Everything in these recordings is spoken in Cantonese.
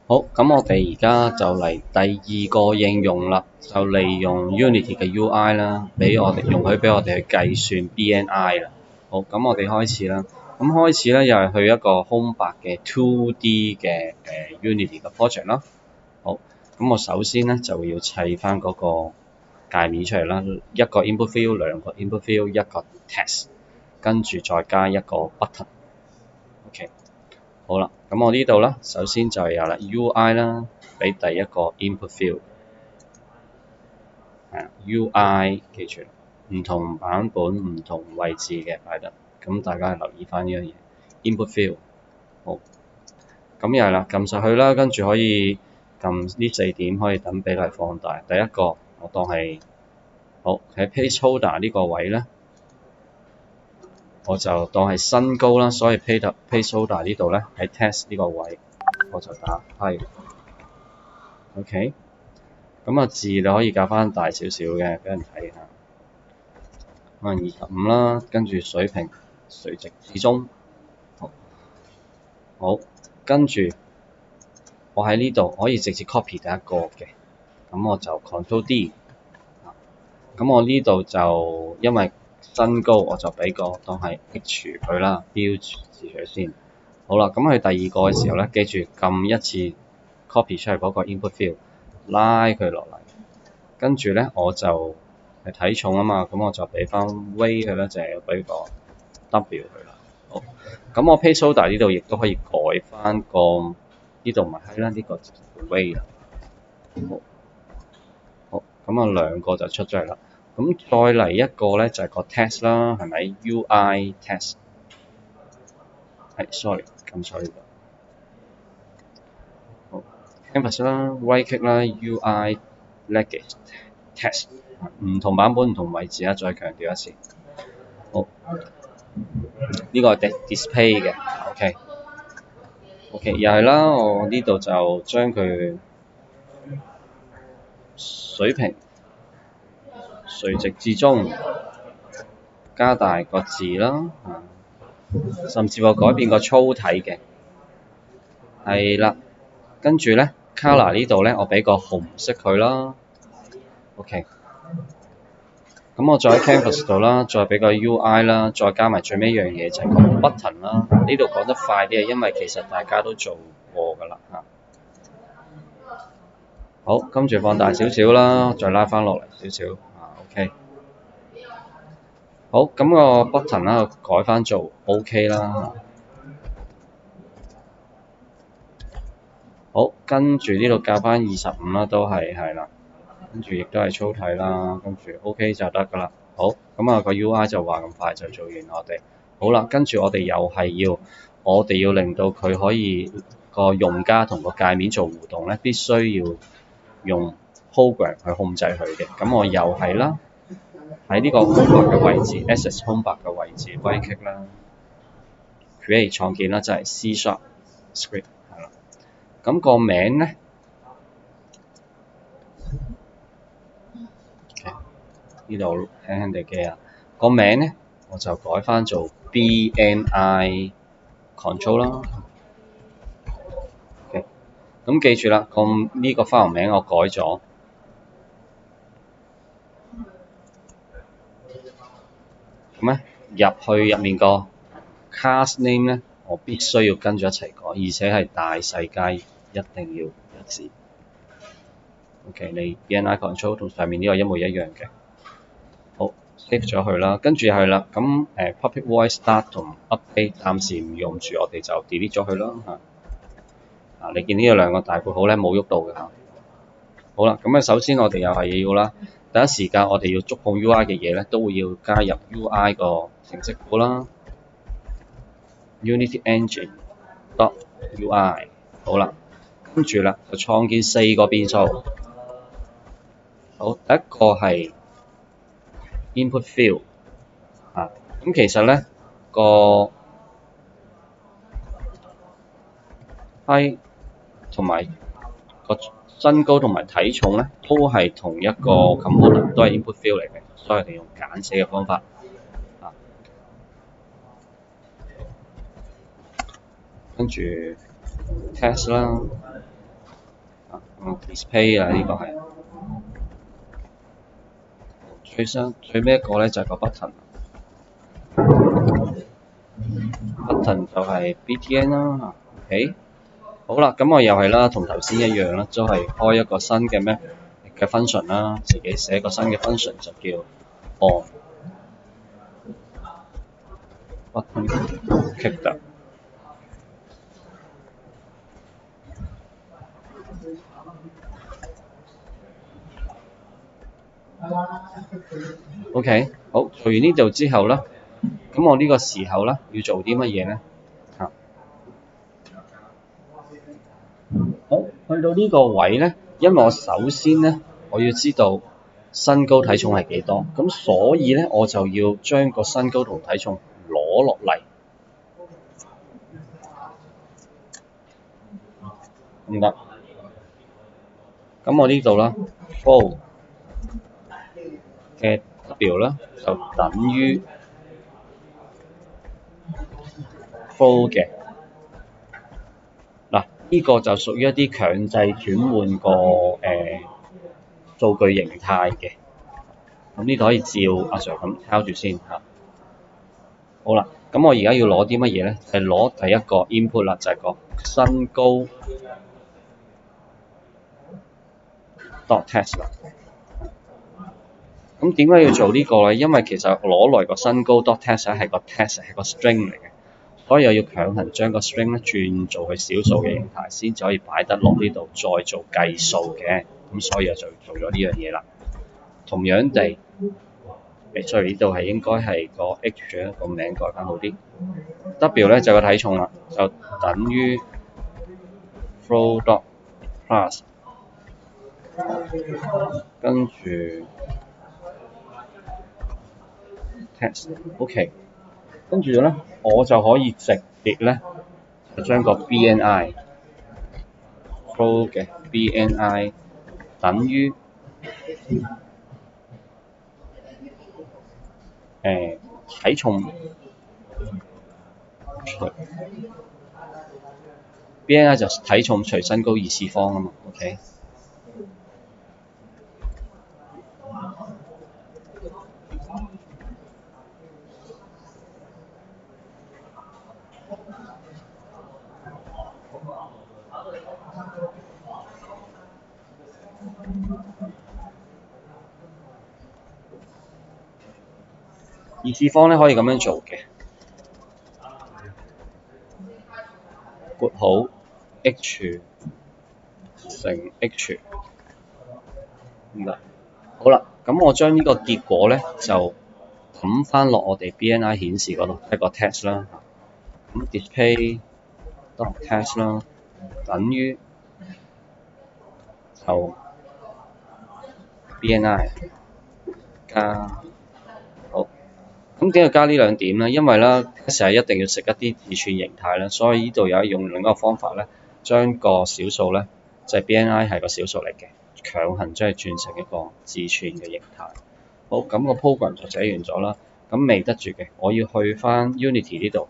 好，咁我哋而家就嚟第二個應用啦，就利用 Unity 嘅 UI 啦，容許俾我哋去計算 BNI 啦。好，咁我哋開始啦。咁開始咧又係去一個空白嘅 2D 嘅Unity 嘅 project 啦。好，咁我首先咧就要砌翻嗰個界面出嚟啦，一個 input field，兩個 input field，一個 text，跟住再加一個 button。OK。好啦，咁我呢度啦，首先就有啦 UI 啦，俾第一個 input field，係 UI 記住，唔同版本、唔同位置嘅擺得，咁大家留意翻呢樣嘢。input field，好，咁又係啦，撳上去啦，跟住可以撳呢4點，可以等比例放大。第一個我當係好喺 placeholder 呢個位咧，我就當係身高啦，所以 placeholder 呢度咧喺 text 呢個位，我就打係 OK。咁啊字你可以校翻大少少嘅，俾人睇下。可能25啦，跟住水平垂直至中。好，跟住我喺呢度可以直接 copy 第一個嘅，咁我就 Ctrl D。咁我呢度就因為身高，我就俾個當係 H 佢啦，標住佢先。好啦，咁去第二個嘅時候咧，記住撳一次 copy 出嚟嗰個 input field，拉佢落嚟。跟住咧，我就係體重啊嘛，咁我就俾翻 weight 佢啦，就係俾個 W 佢啦。好，咁我 placeholder 呢度亦都可以改翻個呢度咪係啦，呢個就叫 weight 啦。好，咁啊兩個就出咗嚟啦。咁再嚟一個咧就係個 text 啦，係咪 UI text？ 係 sorry，撳錯呢個。好 canvas 啦，right click 啦，UI legend text， 唔同版本唔同位置啊，再強調一次。好，呢個係 display 嘅 OK，又係啦，我呢度就將佢水平垂直至中，加大個字啦，甚至乎改變個粗體嘅，係啦。跟住咧 color 呢度咧，我俾個紅色佢啦。OK，咁我再喺 canvas 度啦，再俾個 UI 啦，再加埋最尾一樣嘢就係個 button 啦。呢度講得快啲，因為其實大家都做過㗎啦嚇。好，跟住放大少少啦，再拉翻落嚟少少OK。好，咁個 button 啦，改翻做 OK 啦。好，跟住呢度校翻25啦，都係啦。跟住亦都係粗體啦，跟住 OK 就得㗎啦。好，咁啊個 UI 就話咁快就做完我哋。好啦，跟住我哋又係我哋要令到佢可以個用家同個界面做互動咧，必須要用 program 去控制佢嘅。咁我又係啦，喺呢個空白嘅位置 ，access 空白嘅位置 right click 啦 ，create 創建啦，就係 C# script 係啦。咁個名咧，呢度輕輕地記啊，個名咧我就改翻做 BNI control 啦。OK，咁記住啦，呢個 file 名我改咗。咁咧入面個 class name 咧，我必須要跟住一齊改，而且係大細階一定要一致。OK，你 BNI control 同上面呢個一模一樣嘅。好 ，save 咗佢啦，跟住係啦，咁public void start 同 update 暫時唔用住，我哋就 delete 咗佢啦嚇。你見呢兩個大括號咧冇喐到嘅嚇。好啦，咁首先我哋又係要啦，第一時間我哋要觸碰 UI 嘅嘢咧，都會要加入 UI 個程式庫啦。Unity Engine .UI 好啦，跟住啦就創建4個變數。好，第一個係 input field 咁其實咧個 height 同埋個身高同埋體重咧都係同一個 component， 都係 input field 嚟嘅，所以我哋用簡寫嘅方法跟住 text 啦， display 啦，呢個係最尾一個咧就係個 button 就係 BTN 啦。OK， 好啦，咁我又係啦，同頭先一樣啦，都係開一個新嘅咩嘅 function 啦，自己寫個新嘅 function 就叫 on button click。OK， 好，做完呢度之後啦，咁我呢個時候啦要做啲乜嘢咧？好，去到呢個位咧，因為我首先咧我要知道身高體重係幾多，咁所以咧我就要將個身高同體重攞落嚟，唔得。咁我呢度啦 ，full 嘅 W 啦就等於 full 嘅。嗱，呢個就屬於一啲強制轉換個數據形態嘅。咁呢度可以照阿 Sir 咁抄住先嚇。好啦，咁我而家要攞啲乜嘢咧？係攞第一個 input 啦，就係個身高 dot text 啦。咁點解要做呢個咧？因為其實攞來個身高 dot text 係個 text 係個 string 嚟嘅，所以我要強行將個 string 咧轉做去小數嘅形態，先至可以擺得落呢度再做計數嘅。咁所以就做咗呢樣嘢啦。同樣地，sorry 呢度係應該係個 H 個名改翻好啲。W 咧就個體重啦，就等於 flow dot plus， 跟住 text，OK， 跟住咧我就可以直接咧就將個 BNI flow 嘅 BNI 等於體重除 BNI 就體重除身高二次方啊嘛 ，OK。二次方咧可以咁樣做嘅，括號 h 乘 h， 好啦，咁我將呢個結果咧就揼翻落我哋 BNI 顯示嗰度，一個 text 啦。咁 display dot text 啦，等於就 BNI 加好。咁點解加呢兩點咧？因為咧 text 係一定要食一啲字串形態啦，所以呢度有用另一個方法咧，將個小數咧就係 BNI 係個小數嚟嘅，強行將佢轉成一個字串嘅形態。好，咁個 program 就寫完咗啦。咁未得住嘅，我要去翻 Unity 呢度，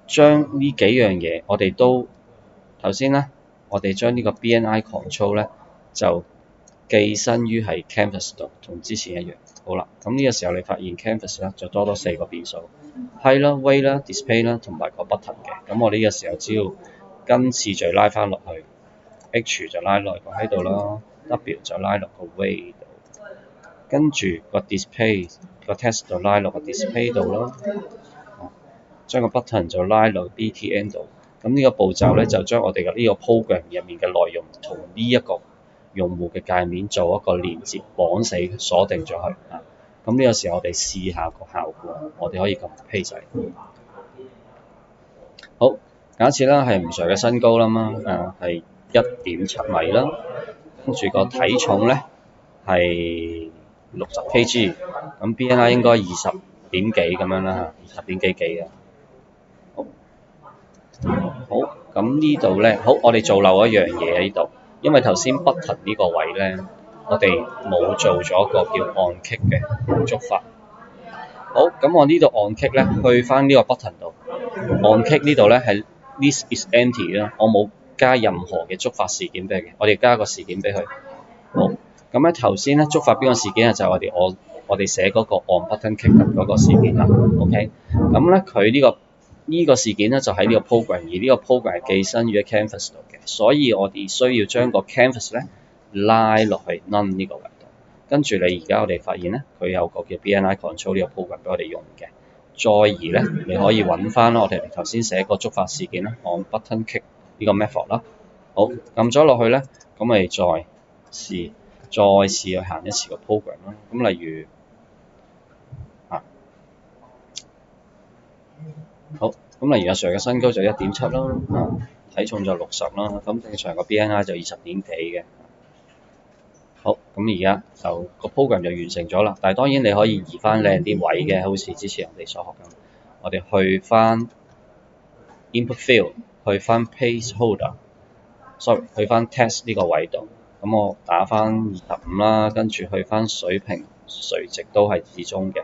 將呢幾樣嘢我哋都頭先咧，我哋將呢個 BNI control 咧就寄身於喺 canvas 度，同之前一樣。好啦，咁呢個時候你發現 canvas 咧就多4個變數 ，height 啦、weight 啦、display 啦同埋個 button 嘅。咁我呢個時候只要跟次序拉翻落去 ，H 就拉落個喺度啦 ，W 就拉落個 weight 度，跟住個 display 個 text 就拉落個 display 度啦，將個 button 就拉落 BTN 度。咁呢個步驟咧就將我哋嘅呢個 program 入面嘅內容同呢一個用戶嘅界面做一個連接，綁死鎖定咗佢啊。咁呢個時候我哋試下個效果，我哋可以撳 play 掣。好，假設啦係吳 Sir 嘅身高啦嘛，係1.7米啦，跟住個體重咧係60 kg， 咁 BNI 應該20點幾咁樣啦嚇，20點幾嘅。好，咁呢度咧，好，我哋做漏一樣嘢喺呢度，因為頭先 button 呢個位咧，我哋冇做咗個叫按 click 嘅觸發。好，咁我呢度按 click 咧，去翻呢個 button 度，按 click 呢度咧係 list is empty 啦，我冇加任何嘅觸發事件俾佢嘅，我哋加個事件俾佢。好，咁咧頭先咧觸發邊個事件啊？就係我哋寫嗰個 on button click 嗰個事件啦。OK，咁咧佢呢個事件咧就喺呢個 program，而呢個 program 係寄生於 canvas 度嘅，所以我哋需要將個 canvas 咧拉落去 none 呢個位度。跟住而家我哋發現咧，佢有個叫 BNI control 呢個 program 俾我哋用嘅。再而咧，你可以揾翻我哋頭先寫個觸發事件啦，on button click 呢個 method 啦。好，撳咗落去咧，咁咪再試去行一次個 program 啦。咁例如好，咁例如阿 Sir 嘅身高就1.7啦，體重就60啦，咁正常個 BNI 就20點幾嘅。好，咁而家就個 program 就完成咗啦。但係當然你可以移翻靚啲位嘅，好似之前我哋所學咁。我哋去翻 input field， 去翻 placeholder，sorry， 去翻 text 呢個位度。咁我打翻25啦，跟住去翻水平垂直都係至中嘅。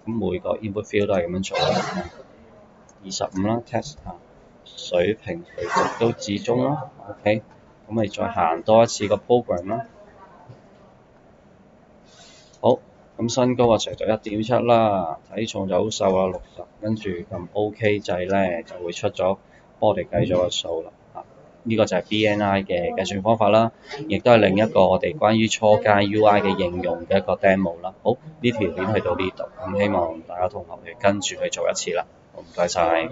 咁每個 input field 都係咁樣做啦。25啦 ，text 水平垂直都至中啦。OK， 咁咪再行多一次個 program 啦。好，咁身高除咗1.7啦，體重就好瘦啦，60，跟住撳 OK 掣咧，就會出咗幫我哋計咗個數啦。呢個就係 BNI 嘅計算方法啦，亦都係另一個我哋關於初階 UI 嘅應用嘅一個 demo 啦。好，呢條片去到呢度，咁希望大家同學去跟住去做一次啦。好，唔該晒。